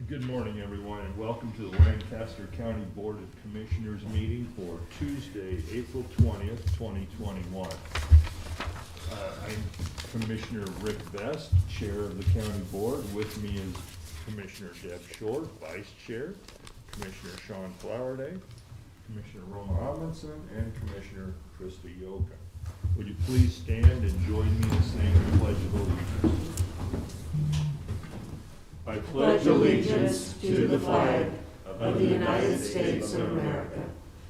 Good morning, everyone, and welcome to the Lancaster County Board of Commissioners meeting for Tuesday, April 20th, 2021. I'm Commissioner Rick Best, Chair of the County Board. With me is Commissioner Deb Short, Vice Chair, Commissioner Sean Flowerday, Commissioner Roma Amundson, and Commissioner Krista Yoka. Would you please stand and join me in saying the Pledge of Allegiance? I pledge allegiance to the flag of the United States of America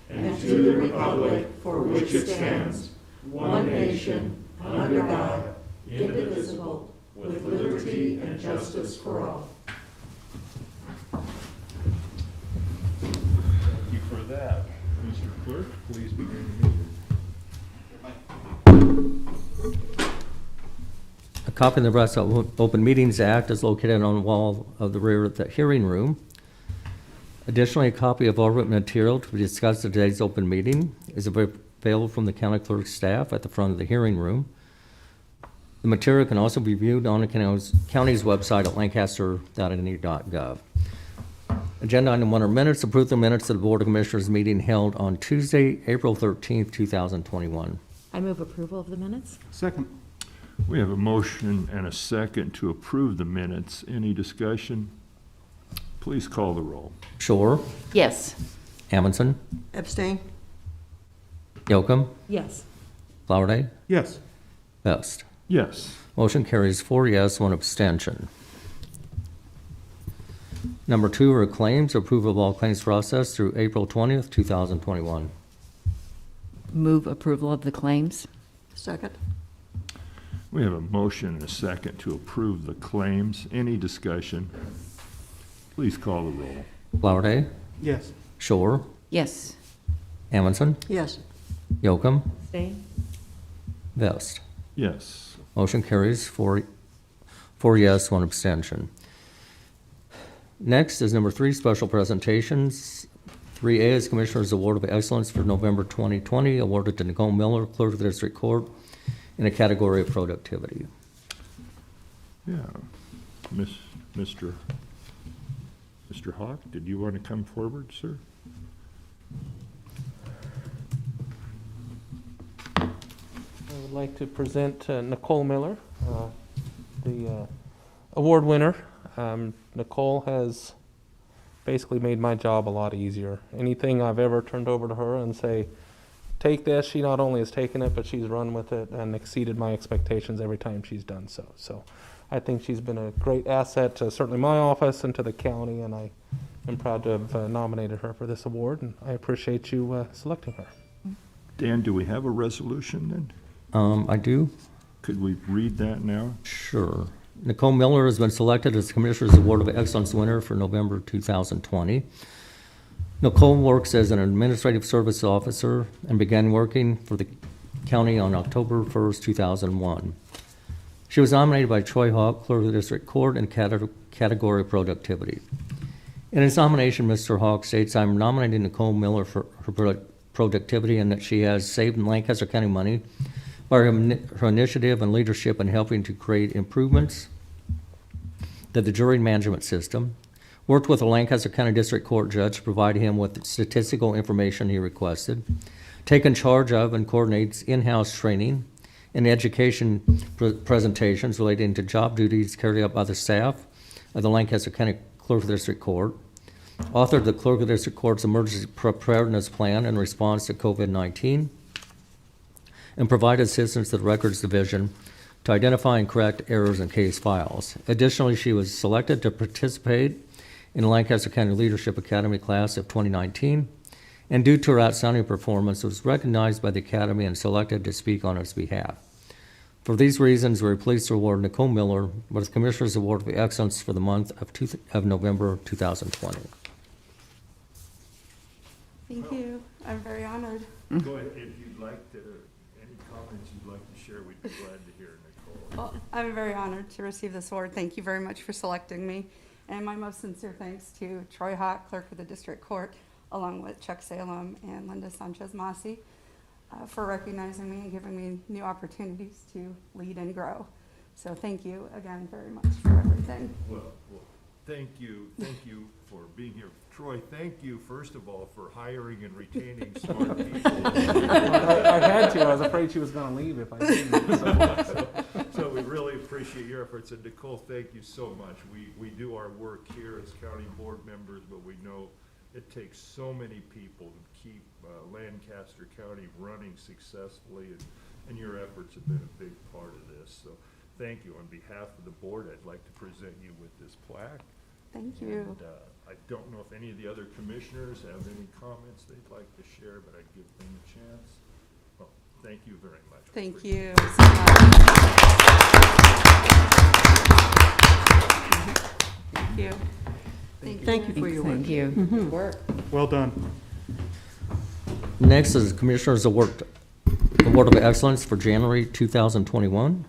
and to the republic for which it stands, one nation, under God, indivisible, with liberty and justice for all. Thank you for that. Mr. Clerk, please begin the meeting. A copy of the Rest of Open Meetings Act is located on the wall of the rear of the hearing room. Additionally, a copy of all written material to be discussed at today's open meeting is available from the county clerk's staff at the front of the hearing room. The material can also be viewed on the county's website at lancaster.ne.gov. Agenda item 1 are minutes. Approve the minutes of the Board of Commissioners meeting held on Tuesday, April 13th, 2021. I move approval of the minutes. Second. We have a motion and a second to approve the minutes. Any discussion? Please call the roll. Shore, Yes. Amundson, Abstain. Yocum, Yes. Flowerday, Yes. Best. Yes. Motion carries 4 yes, 1 abstention. Number 2 are claims. Approval of all claims processed through April 20th, 2021. Move approval of the claims. Second. We have a motion and a second to approve the claims. Any discussion? Please call the roll. Flowerday, Yes. Shore, Yes. Amundson, Yes. Yocum, Abstain. Vest. Yes. Motion carries 4 yes, 1 abstention. Next is number 3, special presentations. 3A is Commissioner's Award of Excellence for November 2020, awarded to Nicole Miller, Clerk of the District Court, in a category of productivity. Yeah. Mr. Hawk, did you want to come forward, sir? I would like to present Nicole Miller, the award winner. Nicole has basically made my job a lot easier. Anything I've ever turned over to her and say, take this, she not only has taken it, but she's run with it and exceeded my expectations every time she's done so. So I think she's been a great asset to certainly my office and to the county, and I am proud to have nominated her for this award, and I appreciate you selecting her. Dan, do we have a resolution then? I do. Could we read that now? Sure. Nicole Miller has been selected as the Commissioner's Award of Excellence winner for November 2020. Nicole works as an administrative service officer and began working for the county on October 1st, 2001. She was nominated by Troy Hawk, Clerk of the District Court, in category of productivity. In his nomination, Mr. Hawk states, I'm nominating Nicole Miller for her productivity and that she has saved Lancaster County money by her initiative and leadership in helping to create improvements to the jury management system, worked with the Lancaster County District Court judge to provide him with the statistical information he requested, taken charge of and coordinates in-house training and education presentations relating to job duties carried out by the staff of the Lancaster County Clerk of the District Court, authored the Clerk of the District Court's emergency preparedness plan in response to COVID-19, and provide assistance to the Records Division to identify and correct errors in case files. Additionally, she was selected to participate in the Lancaster County Leadership Academy class of 2019, and due to her outstanding performance, was recognized by the Academy and selected to speak on its behalf. For these reasons, we're pleased to award Nicole Miller with the Commissioner's Award of Excellence for the month of November 2020. Thank you. I'm very honored. Go ahead, if you'd like to, any comments you'd like to share, we'd be glad to hear, Nicole. Well, I'm very honored to receive this award. Thank you very much for selecting me. And my most sincere thanks to Troy Hott, Clerk of the District Court, along with Chuck Salem and Linda Sanchez-Masi, for recognizing me and giving me new opportunities to lead and grow. So thank you again very much for everything. Well, Thank you for being here. Troy, thank you, first of all, for hiring and retaining smart people. I had to. I was afraid she was going to leave if I didn't. So we really appreciate your efforts, and Nicole, thank you so much. We do our work here as county board members, but we know it takes so many people to keep Lancaster County running successfully, and your efforts have been a big part of this. So thank you. On behalf of the board, I'd like to present you with this plaque. Thank you. And I don't know if any of the other commissioners have any comments they'd like to share, but I'd give them a chance. Well, thank you very much. Thank you so much. Thank you. Thank you for your work. Thank you. Good work. Well done. Next is Commissioners Award of Excellence for January 2021.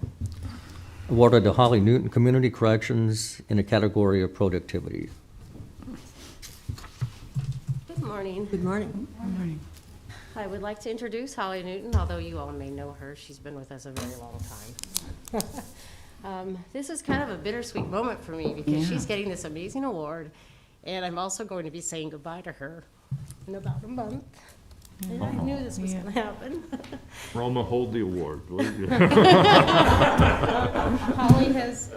Awarded to Holly Newton Community Corrections in the category of productivity. Good morning. Good morning. I would like to introduce Holly Newton, although you all may know her. She's been with us a very long time. This is kind of a bittersweet moment for me because she's getting this amazing award, and I'm also going to be saying goodbye to her in about a month. And I knew this was going to happen. Roma, hold the award, will you? Holly has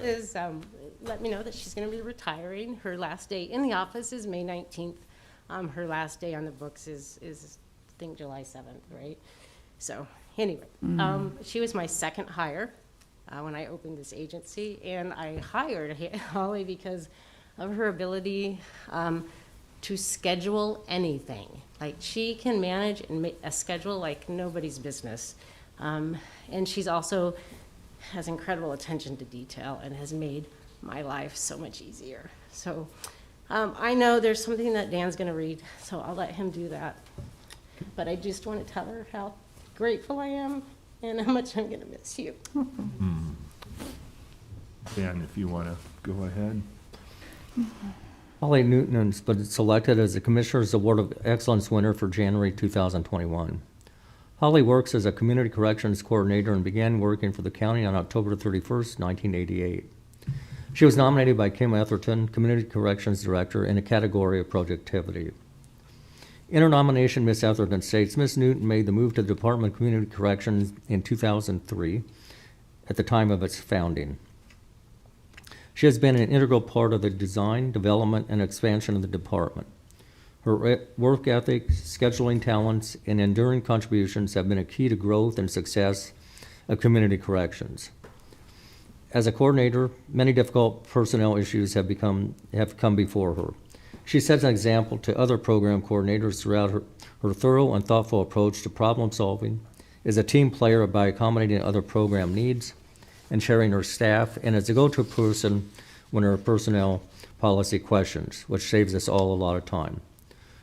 let me know that she's going to be retiring. Her last day in the office is May 19th. Her last day on the books is I think July 7th, right? So anyway, she was my second hire when I opened this agency, and I hired Holly because of her ability to schedule anything. Like, she can manage and make a schedule like nobody's business. And she's also has incredible attention to detail and has made my life so much easier. So I know there's something that Dan's going to read, so I'll let him do that. But I just want to tell her how grateful I am and how much I'm going to miss you. Dan, if you want to go ahead. Holly Newton has been selected as the Commissioner's Award of Excellence winner for January 2021. Holly works as a Community Corrections Coordinator and began working for the county on October 31st, 1988. She was nominated by Kim Etherton, Community Corrections Director, in a category of productivity. In her nomination, Ms. Etherton states, Ms. Newton made the move to the Department of Community Corrections in 2003, at the time of its founding. She has been an integral part of the design, development, and expansion of the department. Her work ethic, scheduling talents, and enduring contributions have been a key to growth and success of community corrections. As a coordinator, many difficult personnel issues have come before her. She sets an example to other program coordinators throughout her thorough and thoughtful approach to problem solving, is a team player by accommodating other program needs, and sharing her staff, and as a go-to person when her personnel policy questions, which saves us all a lot of time.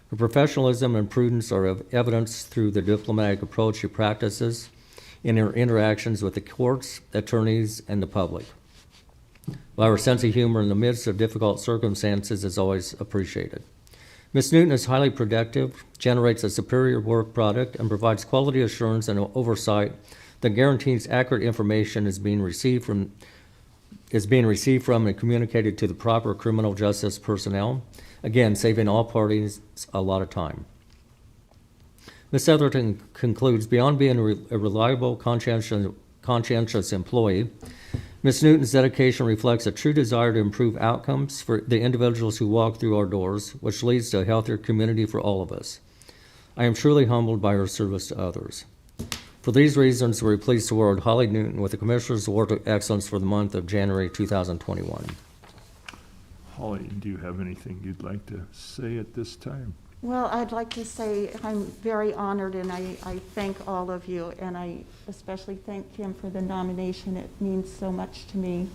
Her professionalism and prudence are evidenced through the diplomatic approach she practices in her interactions with the courts, attorneys, and the public. While her sense of humor in the midst of difficult circumstances is always appreciated. Ms. Newton is highly productive, generates a superior work product, and provides quality assurance and oversight that guarantees accurate information is being received from and communicated to the proper criminal justice personnel, again, saving all parties a lot of time. Ms. Etherton concludes, beyond being a reliable, conscientious employee, Ms. Newton's dedication reflects a true desire to improve outcomes for the individuals who walk through our doors, which leads to a healthier community for all of us. I am truly humbled by her service to others. For these reasons, we're pleased to award Holly Newton with the Commissioner's Award of Excellence for the month of January 2021. Holly, do you have anything you'd like to say at this time? Well, I'd like to say I'm very honored, and I thank all of you, and I especially thank Kim for the nomination. It means so much to me,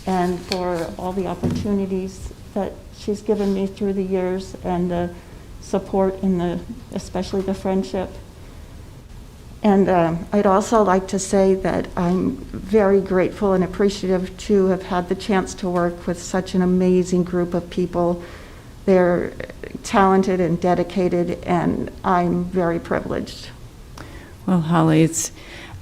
and for all the opportunities that she's given me through the years, and the support and especially the friendship. And I'd also like to say that I'm very grateful and appreciative to have had the chance to work with such an amazing group of people. They're talented and dedicated, and I'm very privileged. Well, Holly, it's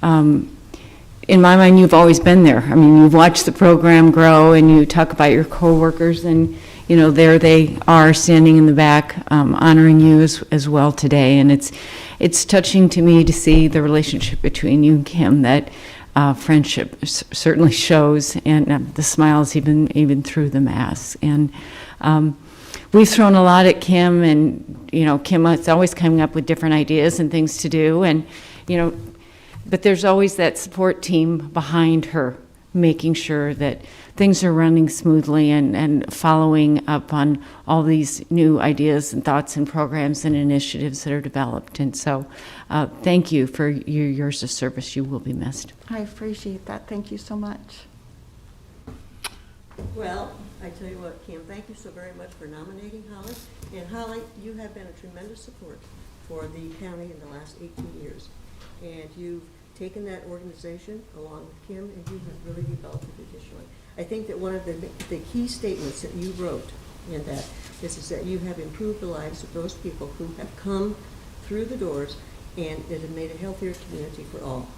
in my mind, you've always been there. I mean, you've watched the program grow, and you talk about your coworkers, and you know, there they are standing in the back, honoring you as well today. And it's touching to me to see the relationship between you and Kim, that friendship certainly shows, and the smiles even through the mask. And we've thrown a lot at Kim, and, you know, Kim is always coming up with different ideas and things to do, and, you know, but there's always that support team behind her, making sure that things are running smoothly and following up on all these new ideas and thoughts and programs and initiatives that are developed. And so thank you for your years of service. You will be missed. I appreciate that. Thank you so much. Well, I tell you what, Kim, thank you so very much for nominating Holly. And Holly, you have been a tremendous support for the county in the last 18 years. And you've taken that organization along with Kim, and you have really developed it additionally. I think that one of the key statements that you wrote in that is that you have improved the lives of those people who have come through the doors, and it has made a healthier community for all.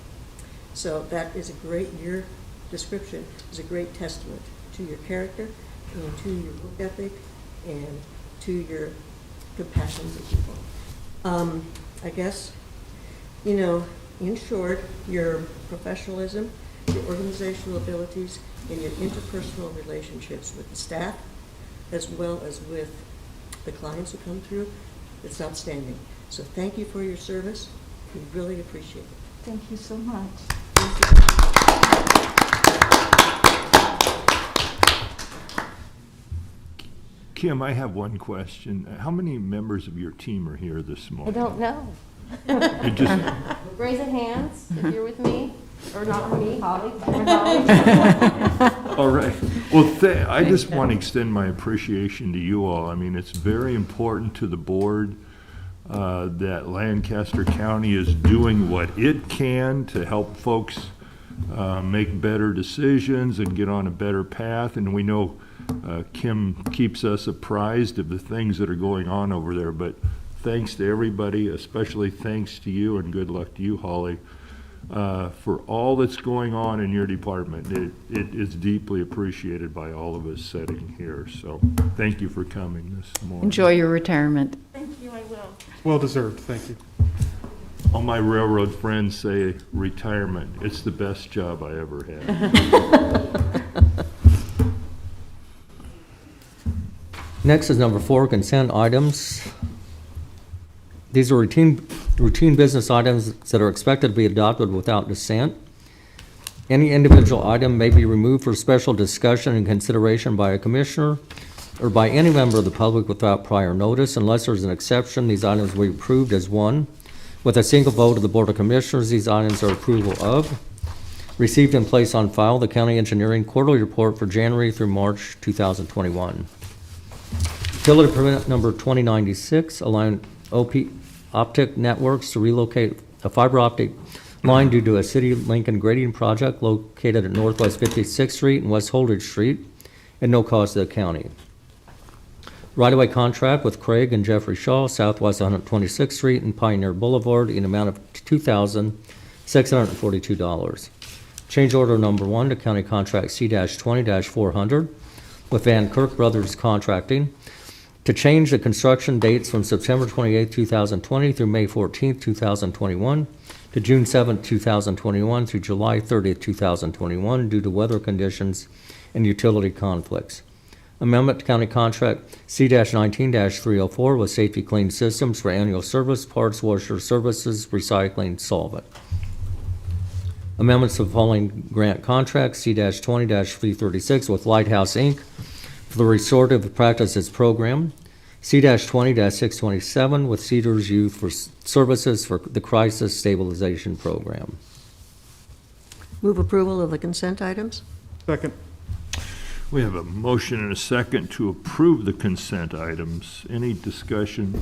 So that is a great, your description is a great testament to your character and to your work ethic and to your compassion for people. I guess, you know, in short, your professionalism, your organizational abilities, and your interpersonal relationships with the staff, as well as with the clients who come through, it's outstanding. So thank you for your service. We really appreciate it. Thank you so much. Kim, I have one question. How many members of your team are here this I morning? don't know. It just, Raise of hands if you're with me, or not with me, Holly. all right. Well, I just want to extend my appreciation to you all. I mean, it's very important to the board that Lancaster County is doing what it can to help folks make better decisions and get on a better path. And we know Kim keeps us apprised of the things that are going on over there. But thanks to everybody, especially thanks to you, and good luck to you, Holly, for all that's going on in your department. It is deeply appreciated by all of us sitting here. So thank you for coming this morning. Enjoy your retirement. Thank you, I will. Well deserved, thank you. All my railroad friends say retirement. It's the best job I ever had. Next is number 4, consent items. These are routine business items that are expected to be adopted without dissent. Any individual item may be removed for special discussion and consideration by a commissioner or by any member of the public without prior notice. Unless there's an exception, these items will be approved as one. With a single vote of the Board of Commissioners, these items are approval of. Received and placed on file, the County Engineering Quarterly Report for January through March 2021. Utility permit number 2096, allowing Optic Networks to relocate a fiber optic line due to a city Lincoln grading project located at Northwest 56th Street and West Holdridge Street at no cost to the county. Right-of-way contract with Craig and Jeffrey Shaw, Southwest 126th Street and Pioneer Boulevard in amount of $2,642. Change order number 1 to county contract C-20-400 with Van Kirk Brothers Contracting to change the construction dates from September 28, 2020 through May 14, 2021 to June 7, 2021 through July 30, 2021 due to weather conditions and utility conflicts. Amendment to county contract C-19-304 with Safety Clean Systems for annual service, parts, washer services, recycling, solvent. Amendments to the following grant contracts: C-20-336 with Lighthouse Inc. for the Restorative Practices Program, C-20-627 with Cedars Youth for services for the Crisis Stabilization Program. Move approval of the consent items? Second. We have a motion and a second to approve the consent items. Any discussion?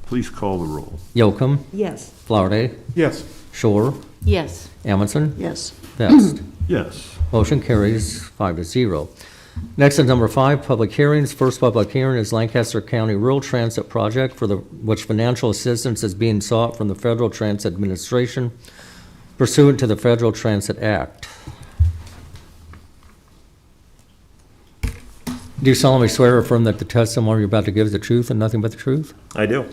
Please call the roll. Yocum, Yes. Flowerday, Yes. Shore, Yes. Amundson, Yes. Vest. Yes. Motion carries 5-0. Next is number 5, public hearings. First public hearing is Lancaster County Rural Transit Project for which financial assistance is being sought from the Federal Transit Administration pursuant to the Federal Transit Act. Do you solemnly swear or affirm that the testimony you're about to give is the truth and nothing but the truth? I do.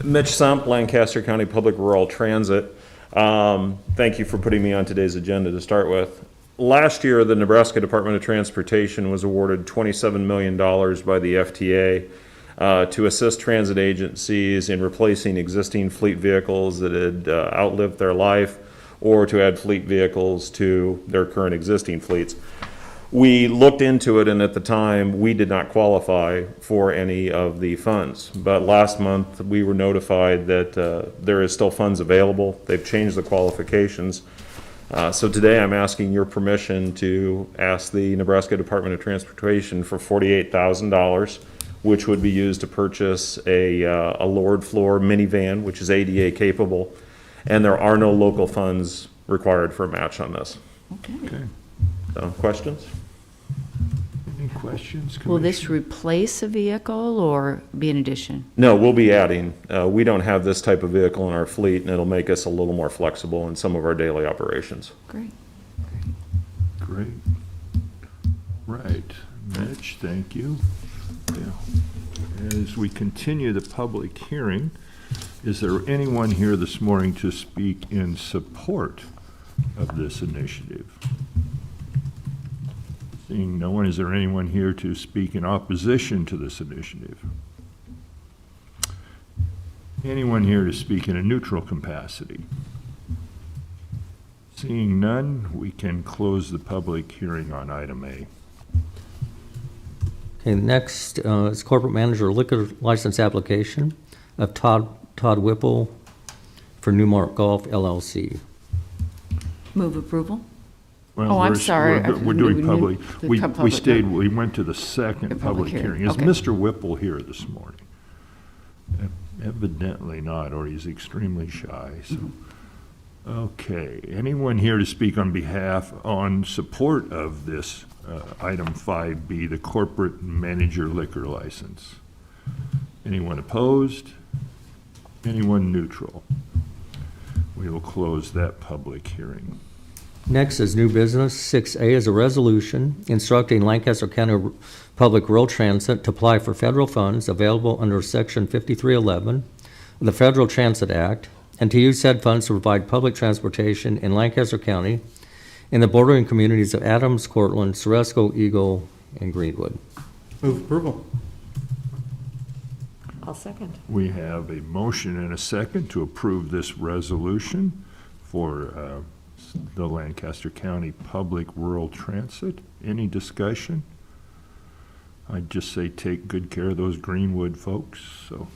Mitch Sump, Lancaster County Public Rural Transit. Thank you for putting me on today's agenda to start with. Last year, the Nebraska Department of Transportation was awarded $27 million by the FTA to assist transit agencies in replacing existing fleet vehicles that had outlived their life, or to add fleet vehicles to their current existing fleets. We looked into it, and at the time, we did not qualify for any of the funds. But last month, we were notified that there is still funds available. They've changed the qualifications. So today, I'm asking your permission to ask the Nebraska Department of Transportation for $48,000, which would be used to purchase a lowered floor minivan, which is ADA capable. And there are no local funds required for a match on this. Okay. So, questions? Any questions, Will this Commissioner? replace a vehicle or be an addition? No, we'll be adding. We don't have this type of vehicle in our fleet, and it'll make us a little more flexible in some of our daily operations. Great. Great. Right. Mitch, thank you. Yeah. As we continue the public hearing, is there anyone here this morning to speak in support of this initiative? Seeing no one, is there anyone here to speak in opposition to this initiative? Anyone here to speak in a neutral capacity? Seeing none, we can close the public hearing on item A. Okay, next is corporate manager liquor license application of Todd Whipple for Newmark Golf LLC. Move approval? Well, Oh, I'm we're- sorry. We're doing public. The We public, stayed, no. we went to the second The public public hearing, hearing. Is okay. Mr. Whipple here this morning? Evidently not, or he's extremely shy, so. Okay, anyone here to speak on support of this item 5B, the corporate manager liquor license? Anyone opposed? Anyone neutral? We will close that public hearing. Next is new business. 6A is a resolution instructing Lancaster County Public Rural Transit to apply for federal funds available under Section 5311 of the Federal Transit Act, and to use said funds to provide public transportation in Lancaster County in the bordering communities of Adams, Cortland, Ceresco, Eagle, and Greenwood. Move approval. I'll second. We have a motion and a second to approve this resolution for the Lancaster County Public Rural Transit. Any discussion? I'd just say take good care of those Greenwood folks, so.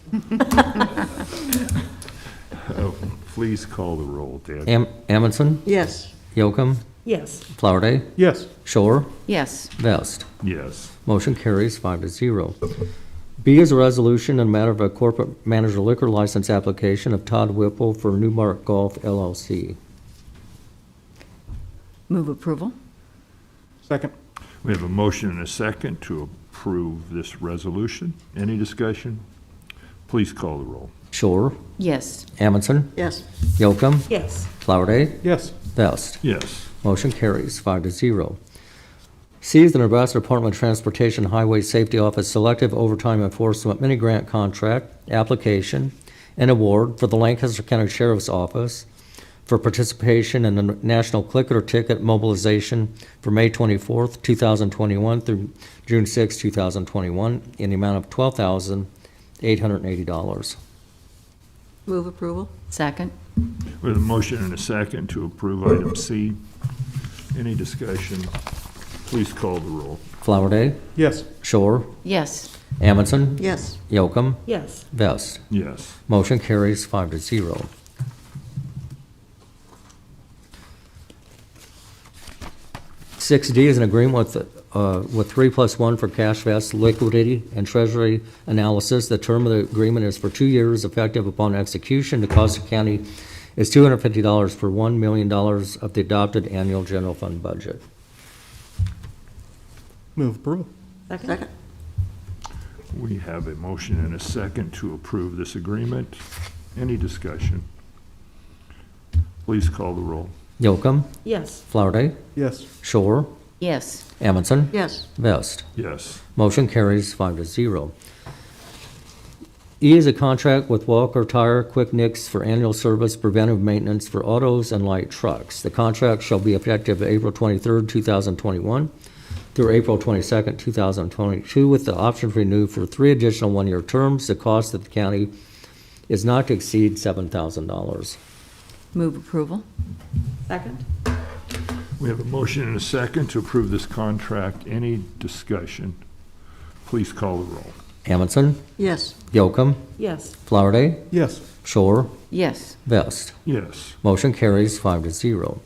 Please call the roll, Dan. Amundson, Yes. Yocum, Yes. Flowerday, Yes. Shore, Yes. Vest. Yes. Motion carries 5-0. B is a resolution in a matter of a corporate manager liquor license application of Todd Whipple for Newmark Golf LLC. Move approval? Second. We have a motion and a second to approve this resolution. Any discussion? Please call the roll. Shore, Yes. Amundson, Yes. Yocum, Yes. Flowerday, Yes. Vest. Yes. Motion carries 5-0. C is the Nebraska Department of Transportation Highway Safety Office Selective Overtime Enforcement Mini Grant Contract Application and Award for the Lancaster County Sheriff's Office for participation in the National Clicker Ticket Mobilization for May 24th, 2021 through June 6, 2021 in the amount of $12,880. Move approval? Second? We have a motion and a second to approve item C. Any discussion? Please call the roll. Flowerday, Yes. Shore, Yes. Amundson, Yes. Yocum, Yes. Vest. Yes. Motion carries 5-0. Six D is an agreement with 3+1 for cash vest liquidity and treasury analysis. The term of the agreement is for 2 years, effective upon execution. The cost of county is $250 for $1 million of the adopted annual general fund budget. Move approval. Second? We have a motion and a second to approve this agreement. Any discussion? Please call the roll. Yocum, Yes. Flowerday, Yes. Shore, Yes. Amundson, Yes. Vest. Yes. Motion carries 5-0. E is a contract with Walker Tire Quick Nix for annual service preventive maintenance for autos and light trucks. The contract shall be effective April 23rd, 2021 through April 22nd, 2022, with the option to renew for 3 additional one-year terms. The cost of the county is not to exceed $7,000. Move approval. Second? We have a motion and a second to approve this contract. Any discussion? Please call the roll. Amundson, Yes. Yocum, Yes. Flowerday, Yes. Shore, Yes. Vest. Yes. Motion carries 5-0.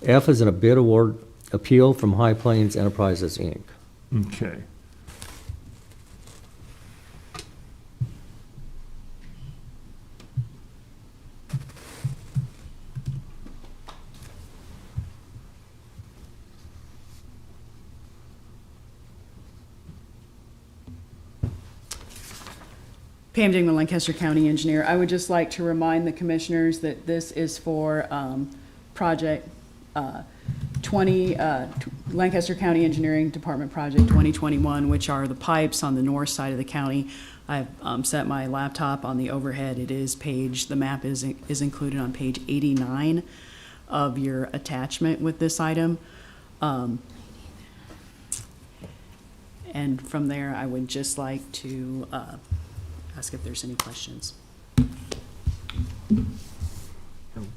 F is in a bid award appeal from High Plains Enterprises, Inc. Okay. Pam Dingman, Lancaster County Engineer. I would just like to remind the commissioners that this is for project 20, Lancaster County Engineering Department Project 2021, which are the pipes on the north side of the county. I've set my laptop on the overhead. It is the map is included on page 89 of your attachment with this item. And from there, I would just like to ask if there's any questions.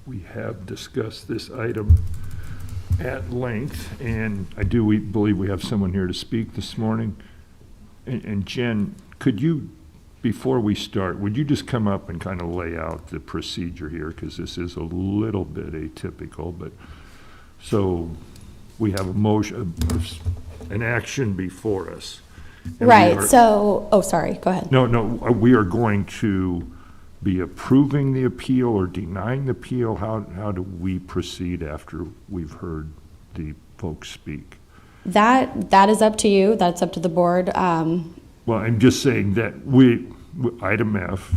We have discussed this item at length, and we believe we have someone here to speak this morning. And Jen, could you, before we start, would you just come up and kind of lay out the procedure here? Because this is a little bit atypical, but, so we have a motion, an action before us. And we Right, are- so, sorry, go ahead. No, we are going to be approving the appeal or denying the appeal. How do we proceed after we've heard the folks speak? That is up to you, that's up to the board. Well, I'm just saying that item F,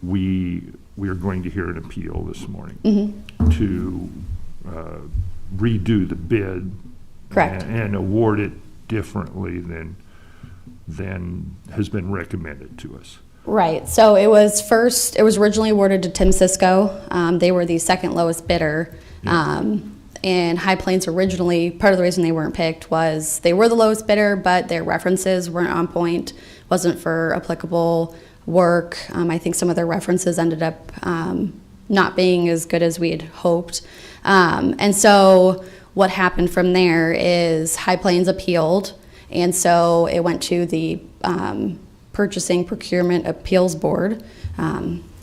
we are going to hear an appeal this morning to redo the bid. Correct. And award it differently than has been recommended to us. Right, so it was originally awarded to Tim Cisco. They were the second lowest bidder. And High Plains originally, part of the reason they weren't picked was they were the lowest bidder, but their references weren't on point, wasn't for applicable work. I think some of their references ended up not being as good as we had hoped. And so what happened from there is High Plains appealed, and so it went to the Purchasing Procurement Appeals Board.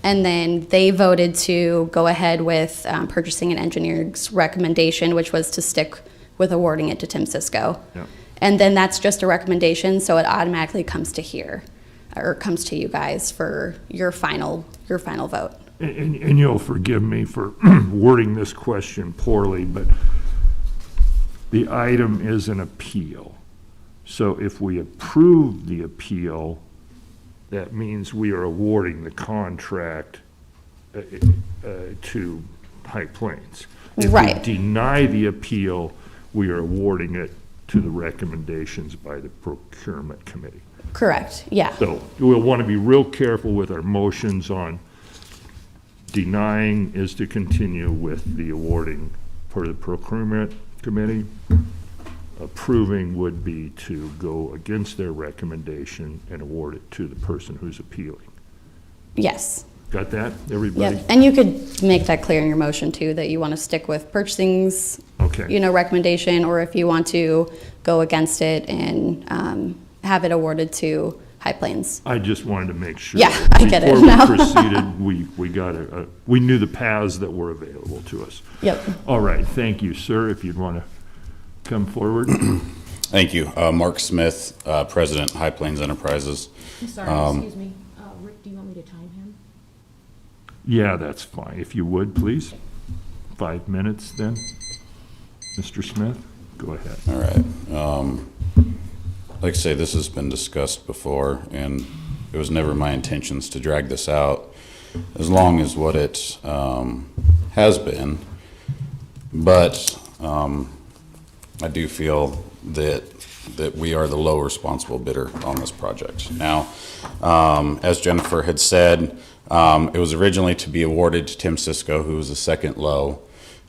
And then they voted to go ahead with Purchasing and Engineering's recommendation, which was to stick with awarding it to Tim Cisco. Yeah. And then that's just a recommendation, so it automatically comes to here, or comes to you guys for your final vote. And you'll forgive me for wording this question poorly, but the item is an appeal. So if we approve the appeal, that means we are awarding the contract to High Plains. If Right. we deny the appeal, we are awarding it to the recommendations by the procurement committee. Correct, yeah. So we'll want to be real careful with our motions on denying is to continue with the awarding for the procurement committee. Approving would be to go against their recommendation and award it to the person who's appealing. Yes. Got that, everybody? Yep, and you could make that clear in your motion too, that you want to stick with purchasing's, Okay. recommendation, or if you want to go against it and have it awarded to High Plains. I just wanted to make sure. Yeah, I get it Before now. we proceeded, we got we knew the paths that were available to us. Yep. All right, thank you, sir, if you'd want to come forward. Thank you. Mark Smith, President, High Plains Enterprises. I'm sorry, excuse me. Rick, do you want me to time him? Yeah, that's fine. If you would, please. 5 minutes then. Mr. Smith, go ahead. All right. Like I say, this has been discussed before, and it was never my intentions to drag this out as long as what it has been. But I do feel that we are the low responsible bidder on this project. Now, as Jennifer had said, it was originally to be awarded to Tim Cisco, who was the second low,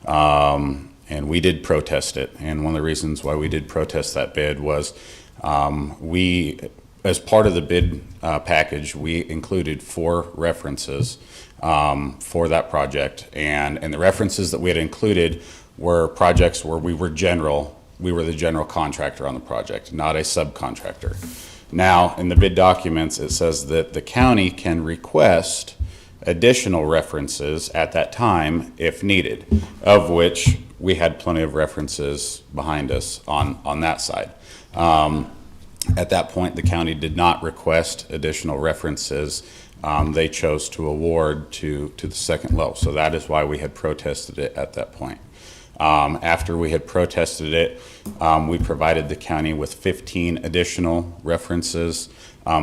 and we did protest it. And one of the reasons why we did protest that bid was we, as part of the bid package, we included 4 references for that project, and the references that we had included were projects where we were the general contractor on the project, not a subcontractor. Now, in the bid documents, it says that the county can request additional references at that time if needed, of which we had plenty of references behind us on that side. At that point, the county did not request additional references. They chose to award to the second low. So that is why we had protested it at that point. After we had protested it, we provided the county with 15 additional references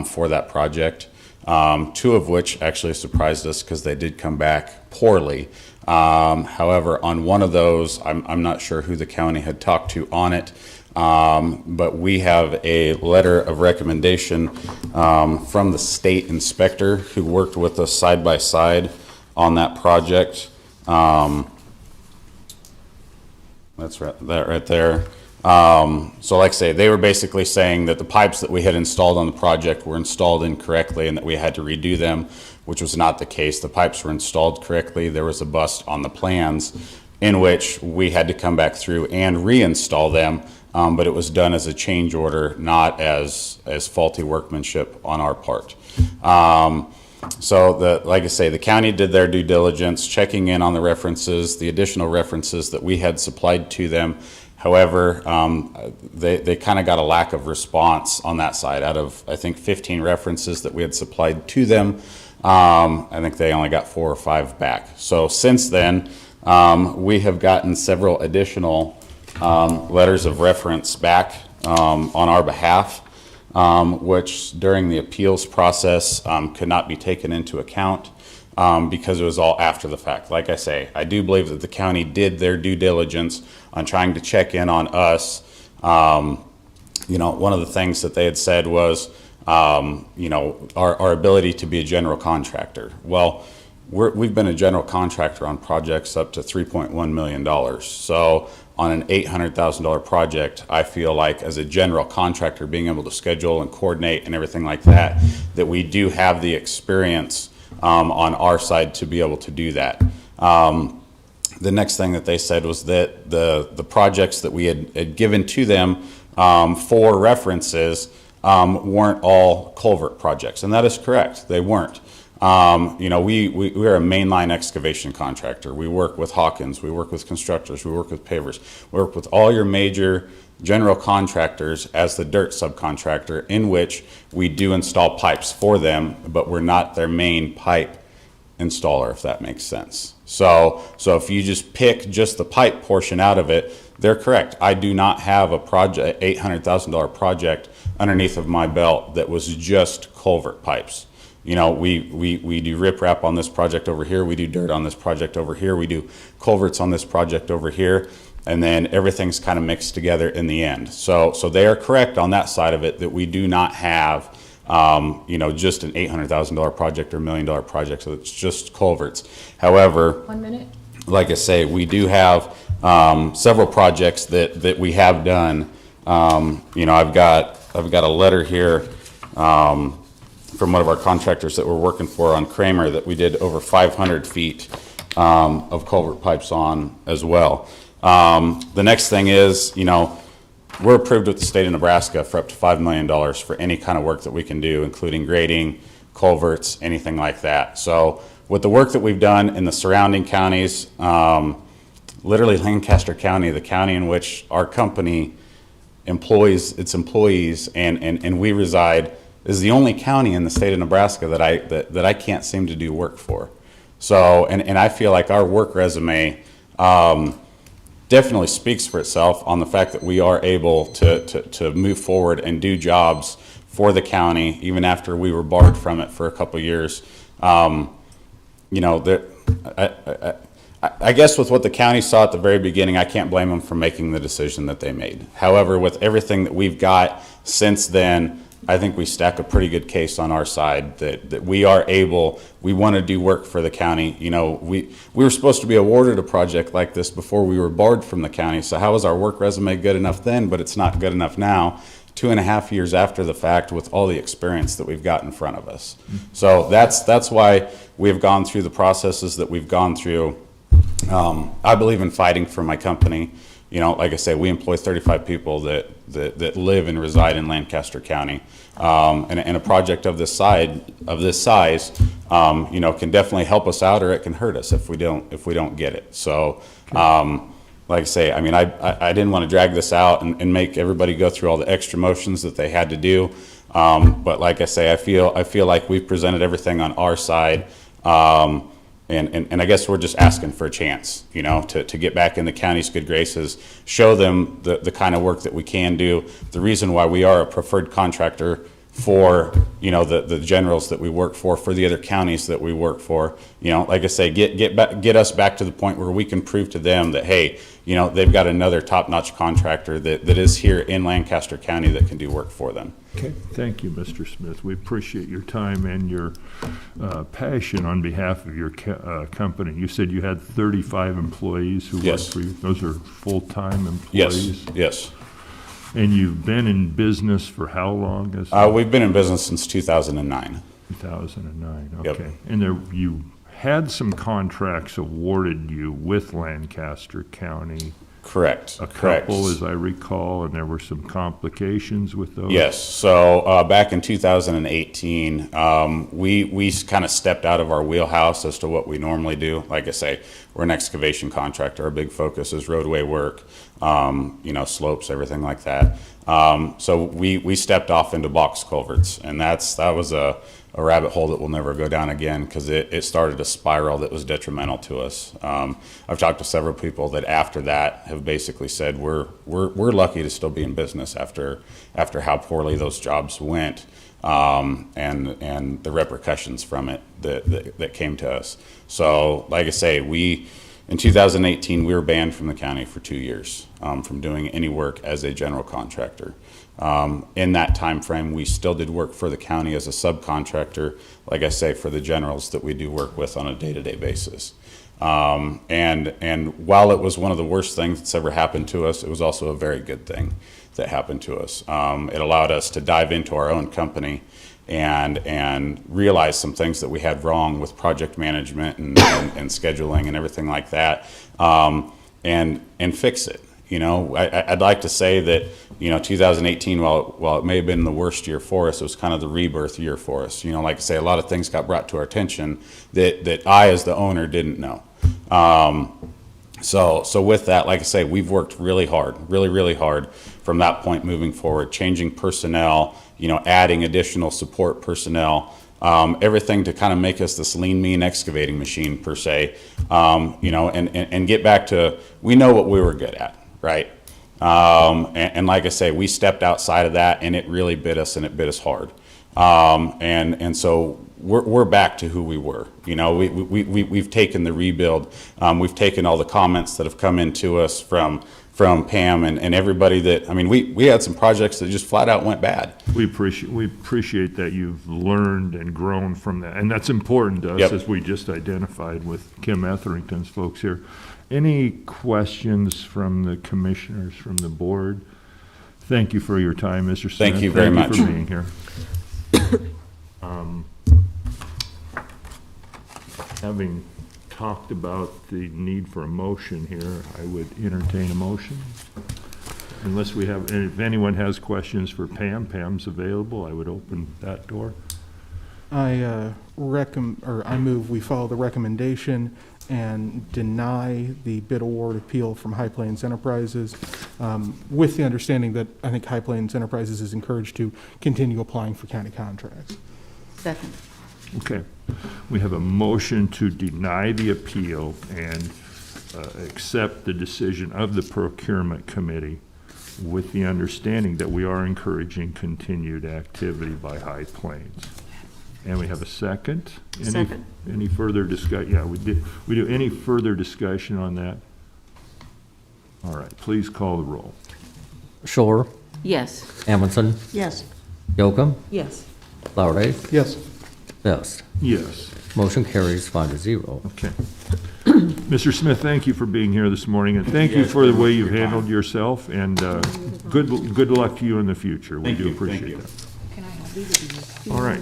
for that project, 2 of which actually surprised us because they did come back poorly. However, on one of those, I'm not sure who the county had talked to on it, but we have a letter of recommendation from the state inspector who worked with us side by side on that project. That's that right there. So like I say, they were basically saying that the pipes that we had installed on the project were installed incorrectly and that we had to redo them, which was not the case. The pipes were installed correctly. There was a bust on the plans in which we had to come back through and reinstall them, but it was done as a change order, not as faulty workmanship on our part. So like I say, the county did their due diligence, checking in on the references, the additional references that we had supplied to them. However, they kind of got a lack of response on that side. Out of, I think, 15 references that we had supplied to them, I think they only got 4 or 5 back. So since then, we have gotten several additional letters of reference back on our behalf, which during the appeals process could not be taken into account because it was all after the fact. Like I say, I do believe that the county did their due diligence on trying to check in on us. You know, one of the things that they had said was, you know, our ability to be a general contractor. Well, we've been a general contractor on projects up to $3.1 million. So on an $800,000 project, I feel like as a general contractor, being able to schedule and coordinate and everything like that, that we do have the experience on our side to be able to do that. The next thing that they said was that the projects that we had given to them for references weren't all culvert projects, and that is correct. They weren't. You know, we're a mainline excavation contractor. We work with Hawkins, we work with constructors, we work with pavers, we work with all your major general contractors as the dirt subcontractor, in which we do install pipes for them, but we're not their main pipe installer, if that makes sense. So if you just pick just the pipe portion out of it, they're correct. I do not have a project, $800,000 project underneath of my belt that was just culvert pipes. You know, we do riprap on this project over here, we do dirt on this project over here, we do culverts on this project over here, and then everything's kind of mixed together in the end. So they are correct on that side of it, that we do not have, you know, just an $800,000 project or $1 million project, so it's just culverts. However, 1 minute. like I say, we do have several projects that we have done. You know, I've got a letter here from one of our contractors that we're working for on Kramer that we did over 500 feet of culvert pipes on as well. The next thing is, you know, we're approved with the state of Nebraska for up to $5 million for any kind of work that we can do, including grading, culverts, anything like that. So with the work that we've done in the surrounding counties, literally Lancaster County, the county in which our company employs its employees and we reside, is the only county in the state of Nebraska that I can't seem to do work for. So, and I feel like our work resume definitely speaks for itself on the fact that we are able to move forward and do jobs for the county, even after we were barred from it for a couple of years. You know, I guess with what the county saw at the very beginning, I can't blame them for making the decision that they made. However, with everything that we've got since then, I think we stack a pretty good case on our side that we are able, we want to do work for the county. You know, we were supposed to be awarded a project like this before we were barred from the county. So how was our work resume good enough then, but it's not good enough now, 2.5 years after the fact, with all the experience that we've got in front of us. So that's why we've gone through the processes that we've gone through. I believe in fighting for my company. You know, like I say, we employ 35 people that live and reside in Lancaster County. And a project of this size, you know, can definitely help us out, or it can hurt us if we don't get it. So, like I say, I mean, I didn't want to drag this out and make everybody go through all the extra motions that they had to do. But like I say, I feel like we've presented everything on our side. And I guess we're just asking for a chance, you know, to get back in the county's good graces, show them the kind of work that we can do, the reason why we are a preferred contractor for, you know, the generals that we work for the other counties that we work for. You know, like I say, get us back to the point where we can prove to them that, hey, you know, they've got another top-notch contractor that is here in Lancaster County that can do work for them. Okay, thank you, Mr. Smith. We appreciate your time and your passion on behalf of your company. You said you had 35 employees who work for you. Those are full-time employees? Yes. And you've been in business for how long? We've been in business since 2009. 2009, okay. Yep. And you had some contracts awarded you with Lancaster County. Correct. A couple, as I recall, and there were some complications with those. Yes. So back in 2018, we kind of stepped out of our wheelhouse as to what we normally do. Like I say, we're an excavation contractor. Our big focus is roadway work, you know, slopes, everything like that. So we stepped off into box culverts, and that was a rabbit hole that we'll never go down again, because it started a spiral that was detrimental to us. I've talked to several people that after that have basically said we're lucky to still be in business after how poorly those jobs went, and the repercussions from it that came to us. So like I say, in 2018 we were banned from the county for 2 years from doing any work as a general contractor. In that time frame, we still did work for the county as a subcontractor, like I say, for the generals that we do work with on a day-to-day basis. And while it was one of the worst things that's ever happened to us, it was also a very good thing that happened to us. It allowed us to dive into our own company and realize some things that we had wrong with project management and scheduling and everything like that, and fix it. You know, I'd like to say that, you know, 2018, while it may have been the worst year for us, it was kind of the rebirth year for us. You know, like I say, a lot of things got brought to our attention that I, as the owner, didn't know. So with that, like I say, we've worked really hard from that point moving forward, changing personnel, you know, adding additional support personnel, everything to kind of make us this lean, mean excavating machine per se, you know, and get back to, we know what we were good at. Right. And like I say, we stepped outside of that, and it really bit us, and it bit us hard. And so we're back to who we were. You know, we've taken the rebuild. We've taken all the comments that have come into us from Pam and everybody that, I mean, we had some projects that just flat out went bad. We appreciate that you've learned and grown from that. And that's important to us, as we just identified with Kim Etherington's folks here. Any questions from the commissioners, from the board? Thank you for your time, Mr. Smith. Thank you very much. Thank you for being here. Having talked about the need for a motion here, I would entertain a motion. Unless we have, if anyone has questions for Pam, Pam's available. I would open that door. I move we follow the recommendation and deny the bid award appeal from High Plains Enterprises, with the understanding that I think High Plains Enterprises is encouraged to continue applying for county contracts. Second. Okay. We have a motion to deny the appeal and accept the decision of the procurement committee, with the understanding that we are encouraging continued activity by High Plains. And we have a second. Second. Any further yeah, we do. Any further discussion on that? All right, please call the roll. Shore, Yes. Amundson, Yes. Yocum, Yes. Flowerday, Yes. Vest. Yes. Motion carries 5-0. Okay. Mr. Smith, thank you for being here this morning, and thank you for the way you've handled yourself, and good luck to you in the future. We do appreciate that. All right.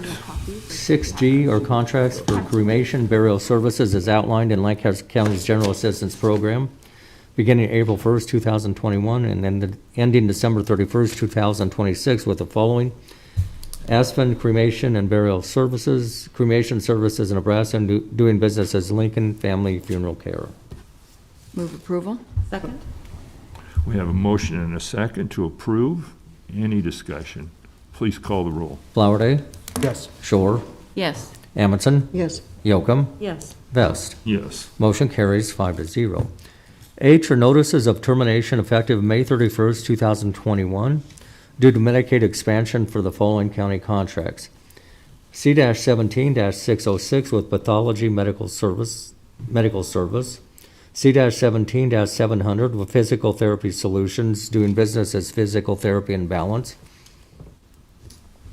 6G are contracts for cremation burial services as outlined in Lancaster County's General Assistance Program, beginning April 1st, 2021, and then ending December 31st, 2026, with the following: Aspen Cremation and Burial Services, Cremation Services in Nebraska, and doing business as Lincoln Family Funeral Care. Move approval? Second? We have a motion and a second to approve. Any discussion? Please call the roll. Flowerday, Yes. Shore, Yes. Amundson, Yes. Yocum, Yes. Vest. Yes. Motion carries 5-0. H are notices of termination effective May 31st, 2021, due to Medicaid expansion for the following county contracts: C-17-606 with Pathology Medical Service, C-17-700 with Physical Therapy Solutions, doing business as Physical Therapy and Balance,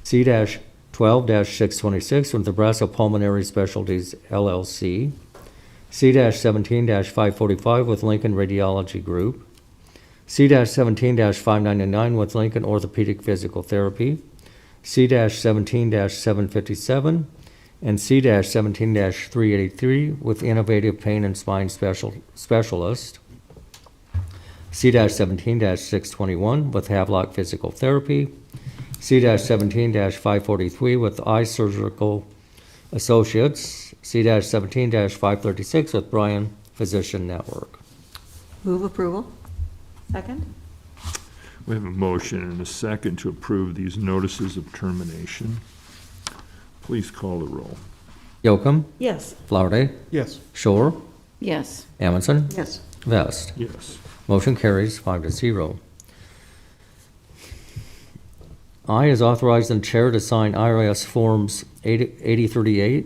C-12-626 with Nebraska Pulmonary Specialties LLC, C-17-545 with Lincoln Radiology Group, C-17-599 with Lincoln Orthopedic Physical Therapy, C-17-757, and C-17-383 with Innovative Pain and Spine Specialist, C-17-621 with Havelock Physical Therapy, C-17-543 with Eye Surgical Associates, C-17-536 with Bryan Physician Network. Move approval? Second? We have a motion and a second to approve these notices of termination. Please call the roll. Yocum, Yes. Flowerday, Yes. Shore, Yes. Amundson, Yes. Vest. Yes. Motion carries 5-0. I is authorizing the chair to sign IRS Forms 8038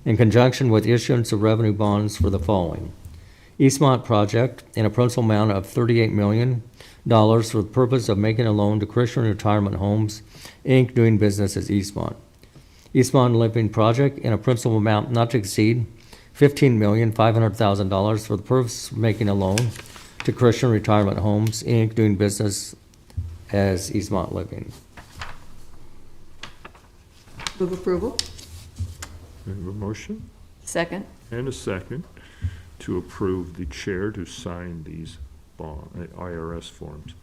in conjunction with issuance of revenue bonds for the following: Eastmont Project in a principal amount of $38 million for the purpose of making a loan to Christian Retirement Homes, Inc., doing business as Eastmont. Eastmont Living Project in a principal amount not to exceed $15,500,000 for the purpose of making a loan to Christian Retirement Homes, Inc., doing business as Eastmont Living. Move approval? We have a motion Second? and a second to approve the chair to sign these IRS forms.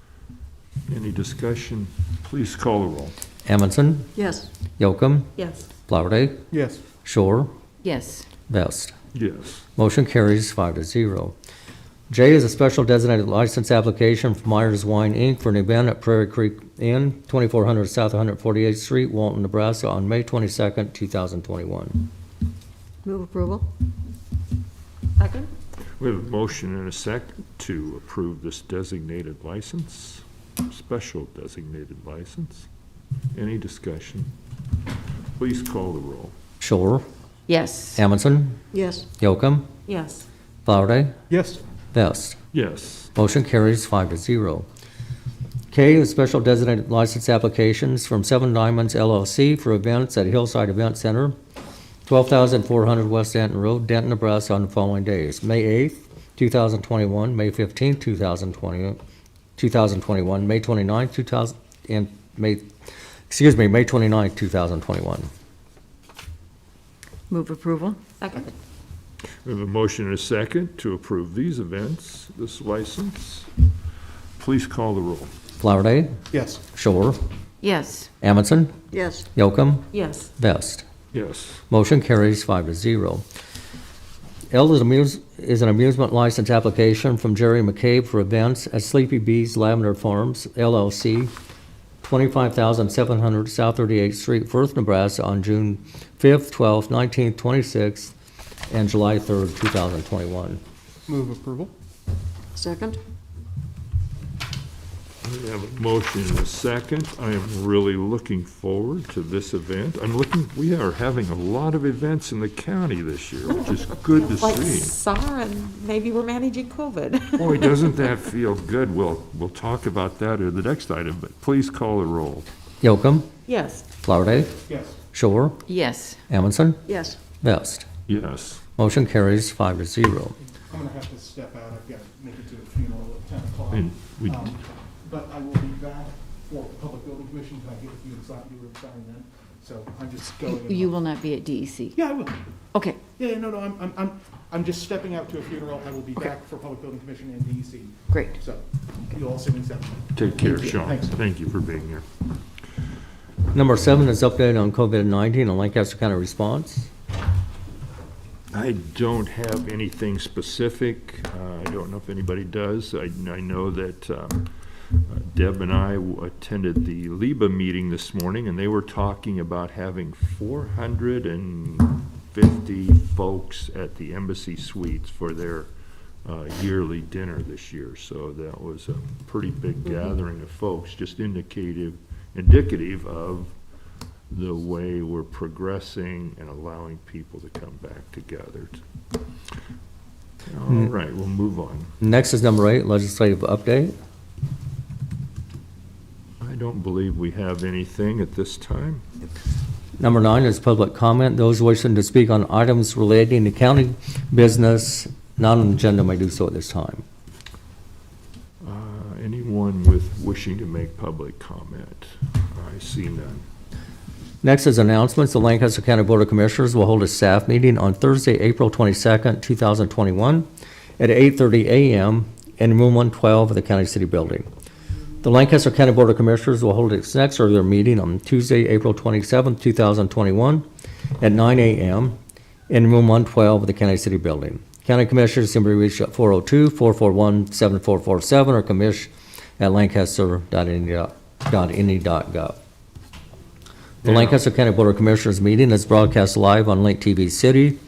Any discussion? Please call the roll. Amundson, Yes. Yocum, Yes. Flowerday, Yes. Shore, Yes. Vest. Yes. Motion carries 5-0. J is a special designated license application from Myers Wine, Inc. for an event at Prairie Creek Inn, 2400 South 148th Street, Walton, Nebraska, on May 22nd, 2021. Move approval? Second? We have a motion and a second to approve this designated license, special designated license. Any discussion? Please call the roll. Shore, Yes. Amundson, Yes. Yocum, Yes. Flowerday, Yes. Vest. Yes. Motion carries 5-0. K is special designated license applications from Seven Diamonds LLC for events at Hillside Event Center, 12,400 West Denton Road, Denton, Nebraska, on the following days: May 8th, 2021, May 15th, 2021, May 29th, May 29th, 2021. Move approval? Second? We have a motion and a second to approve these events, this license. Please call the roll. Flowerday, Yes. Shore, Yes. Amundson, Yes. Yocum, Yes. Vest. Yes. Motion carries 5-0. L is an amusement license application from Jerry McCabe for events at Sleepy Bees Lavender Farms LLC, 25,700 South 38th Street, Firth, Nebraska, on June 5th, 12th, 19th, 26th, and July 3rd, 2021. Move approval. Second? I have a motion and a second. I am really looking forward to this event. We are having a lot of events in the county this year, which is good to Like see. summer and maybe we're managing COVID. Boy, doesn't that feel good? We'll talk about that in the next item, but please call the roll. Yocum, Yes. Flowerday, Yes. Shore, Yes. Amundson, Yes. Vest. Yes. Motion carries 5-0. I'm gonna have to step out. I've got to make it to a funeral at 10 o'clock. And we, But I will be back for the Public Building Commission. Can I get you inside, you were signing then? So I'm just going. You will not be at DEC? Yeah, I will. Okay. Yeah, no, I'm just stepping out to a funeral. I will be back for Public Building Commission and DEC. Great. So you all see me soon. take care, Thank you. Sean. Thanks. Thank you for being here. Number 7 is update on COVID-19 and Lancaster County response. I don't have anything specific. I don't know if anybody does. I know that Deb and I attended the LIBA meeting this morning, and they were talking about having 450 folks at the Embassy Suites for their yearly dinner this year. So that was a pretty big gathering of folks, just indicative of the way we're progressing and allowing people to come back together. All right, we'll move on. Next is number 8, legislative update. I don't believe we have anything at this time. Number 9 is public comment. Those wishing to speak on items relating to county business not on the agenda may do so at this time. Anyone with wishing to make public comment? I see none. Next is announcements. The Lancaster County Board of Commissioners will hold a staff meeting on Thursday, April 22nd, 2021 at 8:30 a.m. in room 112 of the County City Building. The Lancaster County Board of Commissioners will hold its next regular meeting on Tuesday, April 27th, 2021 at 9 a.m. in room 112 of the County City Building. County Commissioners can be reached at 402-441-7447 or commish@lancaster.ne.gov. The Lancaster County Board of Commissioners meeting is broadcast live on Link TV City.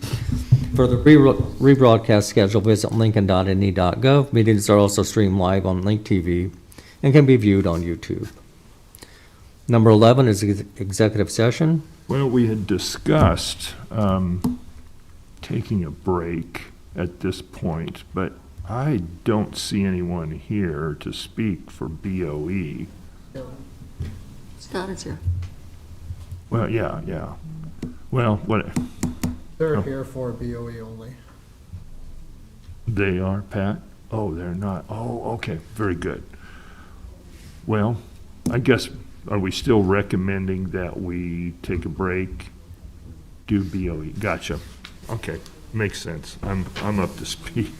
For the rebroadcast schedule, visit lincoln.ne.gov. Meetings are also streamed live on Link TV and can be viewed on YouTube. Number 11 is executive session. Well, we had discussed taking a break at this point, but I don't see anyone here to speak for BOE. Scott is here. Well, yeah. Well, what, They're Oh. here for BOE only. they are, Pat? Oh, they're not. Oh, okay, very good. Well, I guess, are we still recommending that we take a break, do BOE? Gotcha. Okay, makes sense. I'm up to speed.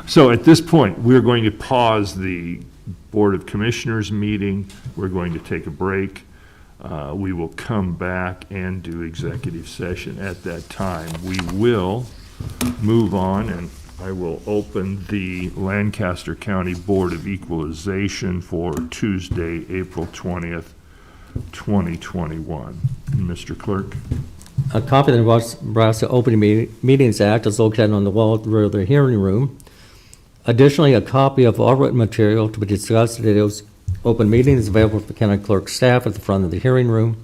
So at this point, we're going to pause the Board of Commissioners meeting. We're going to take a break. We will come back and do executive session at that time. We will move on, and I will open the Lancaster County Board of Equalization for Tuesday, April 20th, 2021. Mr. Clerk? A copy of the Nebraska Open Meetings Act is located on the wall of the hearing room. Additionally, a copy of all written material to be discussed at today's open meeting is available for the county clerk staff at the front of the hearing room.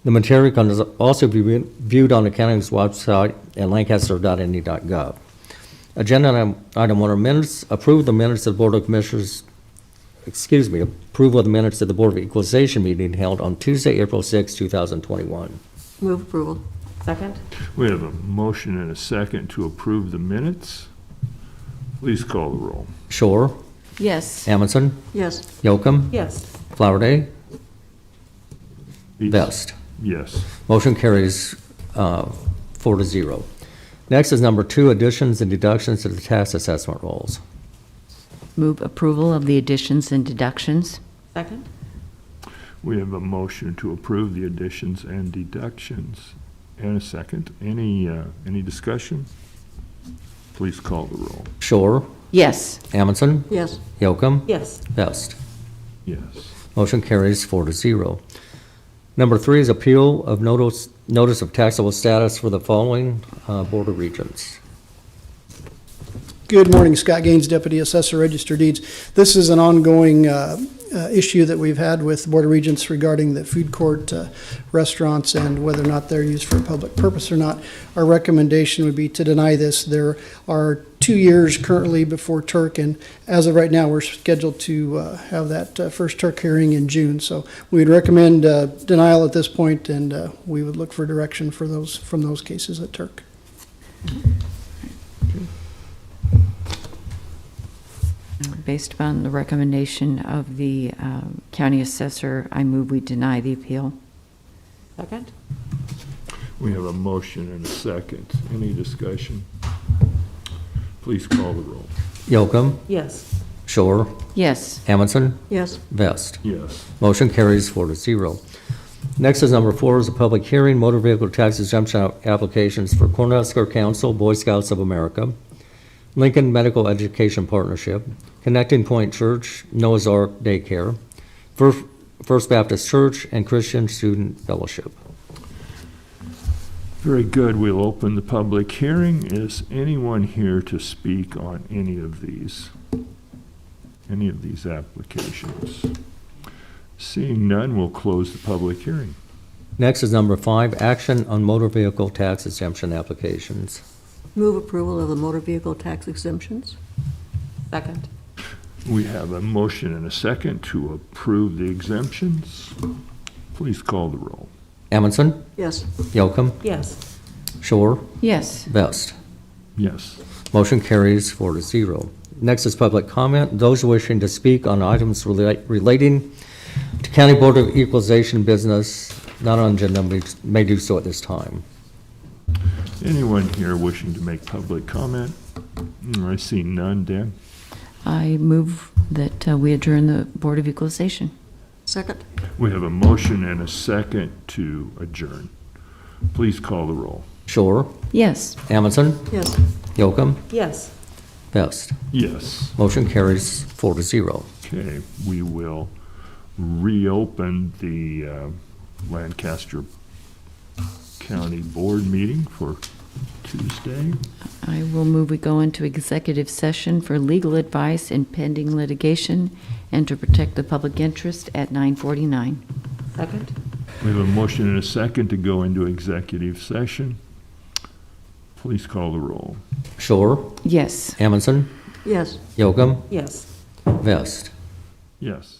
The material can also be viewed on the county's website at lancaster.ne.gov. Agenda item 1 are minutes. Approve the minutes of the Board of Commissioners, approval of the minutes of the Board of Equalization meeting held on Tuesday, April 6, 2021. Move approval. Second? We have a motion and a second to approve the minutes. Please call the roll. Shore, Yes. Amundson, Yes. Yocum, Yes. Flowerday, Vest. Yes. Motion carries 4-0. Next is number 2, additions and deductions to the tax assessment rolls. Move approval of the additions and deductions. Second? We have a motion to approve the additions and deductions. And a second. Any discussion? Please call the roll. Shore, Yes. Amundson, Yes. Yocum, Yes. Vest. Yes. Motion carries 4-0. Number 3 is appeal of notice of taxable status for the following Board of Regents. Good morning, Scott Gaines, Deputy Assessor, Register Deeds. This is an ongoing issue that we've had with the Board of Regents regarding the food court restaurants and whether or not they're used for a public purpose or not. Our recommendation would be to deny this. There are 2 years currently before Turk, and as of right now, we're scheduled to have that first Turk hearing in June. So we'd recommend denial at this point, and we would look for direction for those from those cases at Turk. Based upon the recommendation of the county assessor, I move we deny the appeal. Second? We have a motion and a second. Any discussion? Please call the roll. Yocum, Yes. Shore, Yes. Amundson, Yes. Vest. Yes. Motion carries 4-0. Next is number 4 is a public hearing, motor vehicle tax exemption applications for Cornhusker Council, Boy Scouts of America, Lincoln Medical Education Partnership, Connecting Point Church, Noah's Ark Daycare, First Baptist Church, and Christian Student Fellowship. Very good. We'll open the public hearing. Is anyone here to speak on any of these applications? Seeing none, we'll close the public hearing. Next is number 5, action on motor vehicle tax exemption applications. Move approval of the motor vehicle tax exemptions. Second? We have a motion and a second to approve the exemptions. Please call the roll. Amundson, Yes. Yocum, Yes. Shore, Yes. Vest. Yes. Motion carries 4-0. Next is public comment. Those wishing to speak on items relating to County Board of Equalization business not on agenda may do so at this time. Anyone here wishing to make public comment? I see none. Dan? I move that we adjourn the Board of Equalization. Second? We have a motion and a second to adjourn. Please call the roll. Shore, Yes. Amundson, Yes. Yocum, Yes. Vest. Yes. Motion carries 4-0. Okay, we will reopen the Lancaster County Board meeting for Tuesday. I will move we go into executive session for legal advice in pending litigation and to protect the public interest at 9:49. Second? We have a motion and a second to go into executive session. Please call the roll. Shore, Yes. Amundson, Yes. Yocum, Yes. Vest. Yes.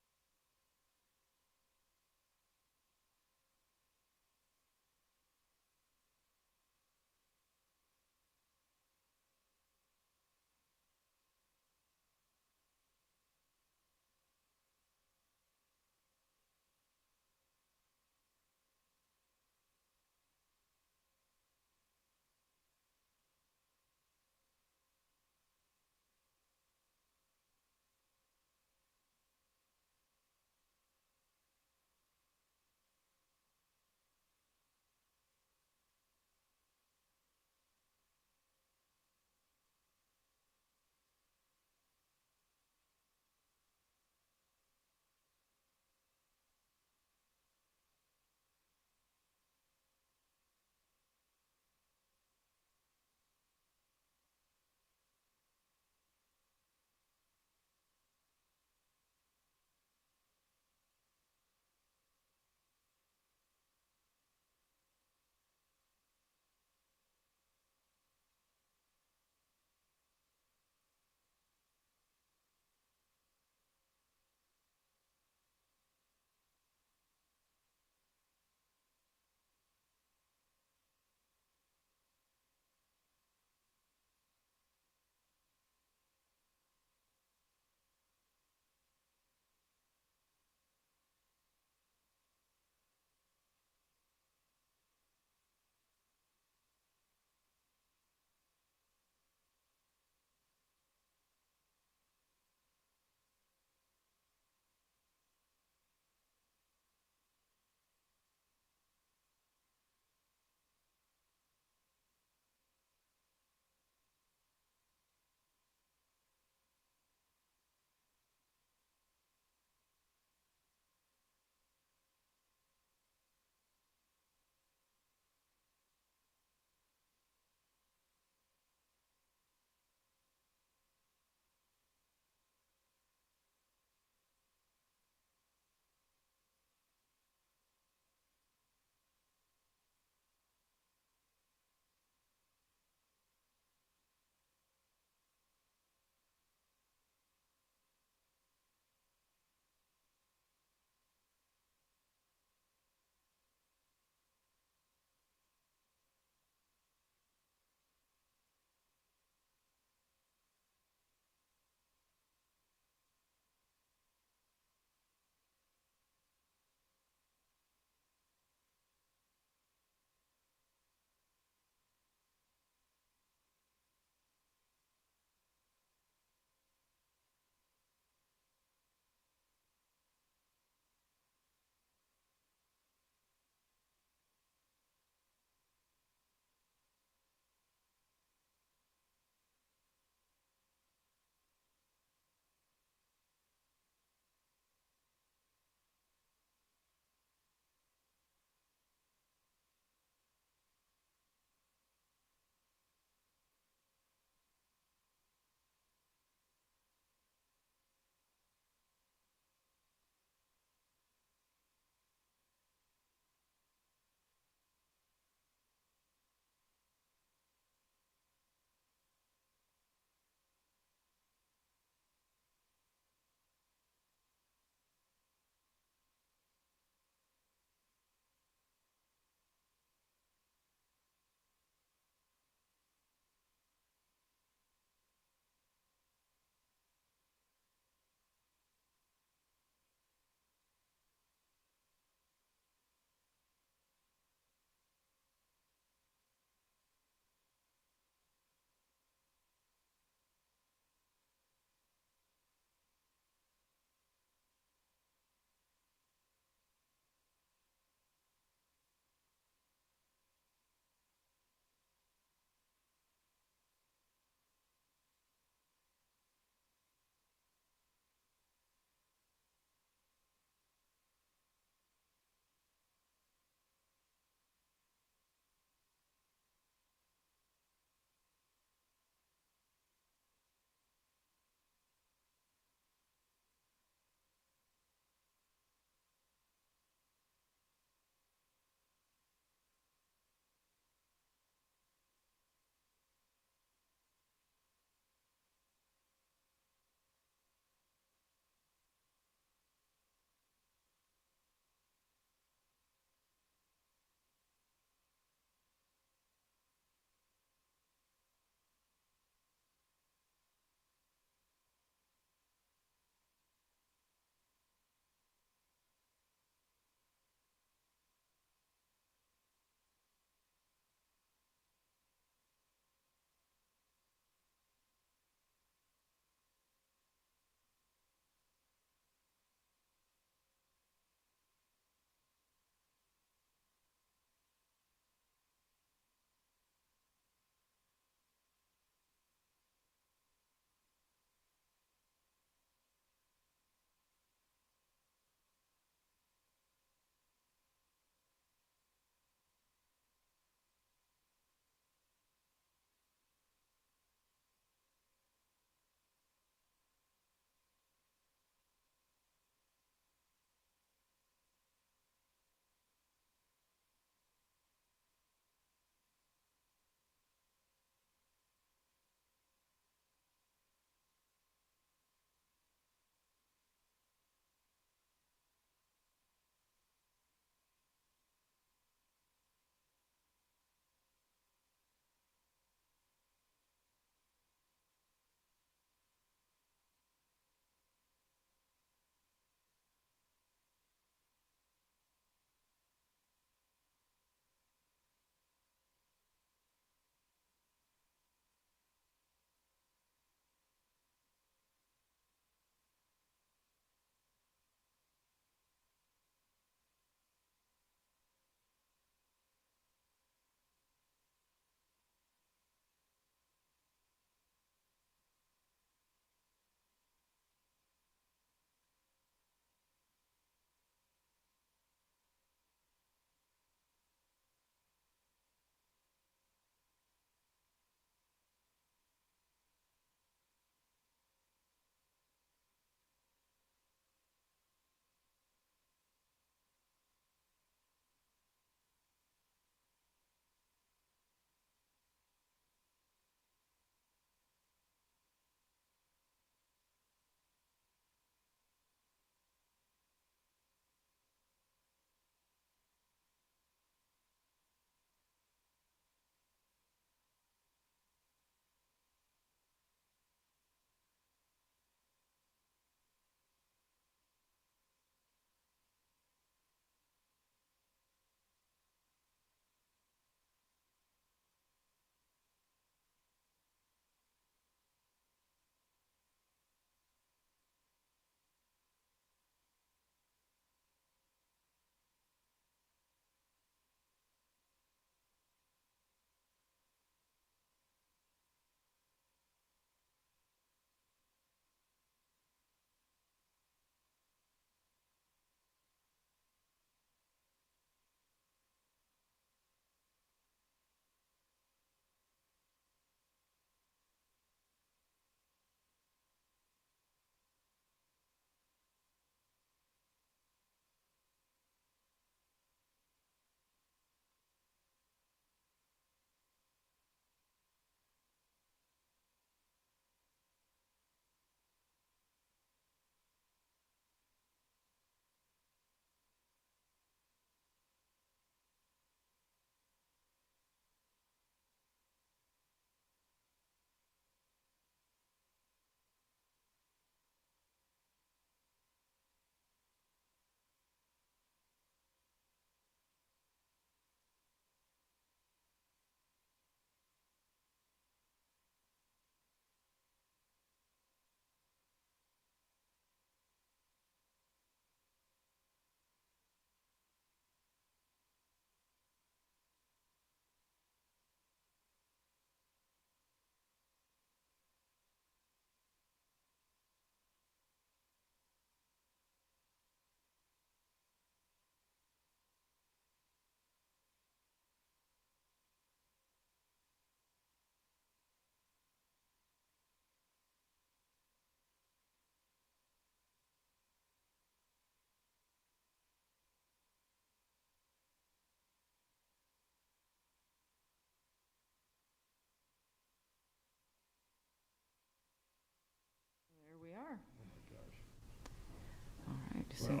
see.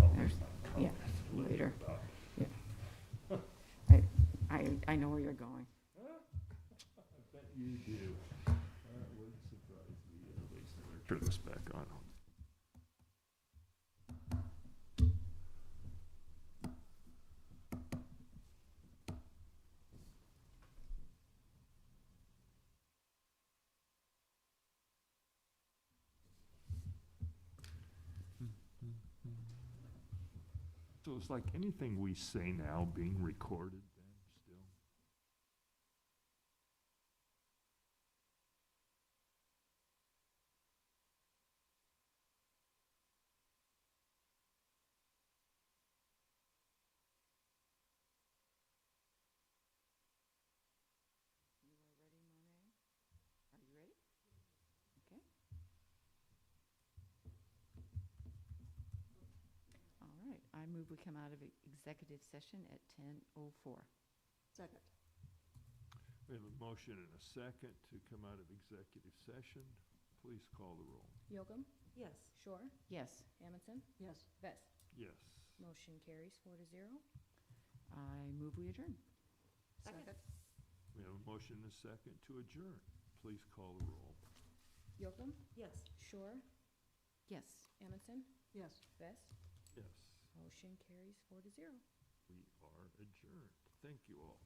Well, There's- I'll yeah, leave later. about- I know where you're going. I bet you do. That would surprise me at least. Turn this back on. So it's like anything we say now being recorded then still? You are ready, Monet? Are you ready? Okay. All right, I move we come out of executive session at 10:04. Second. We have a motion and a second to come out of executive session. Please call the roll. Yocum, Yes. Shore, Yes, Amundson, Yes. Vest. Yes. Motion carries 4-0. I move we adjourn. Second. We have a motion and a second to adjourn. Please call the roll. Yocum, Yes. Shore, Yes. Amundson, Yes. Vest. Yes. Motion carries 4-0. We are adjourned. Thank you all.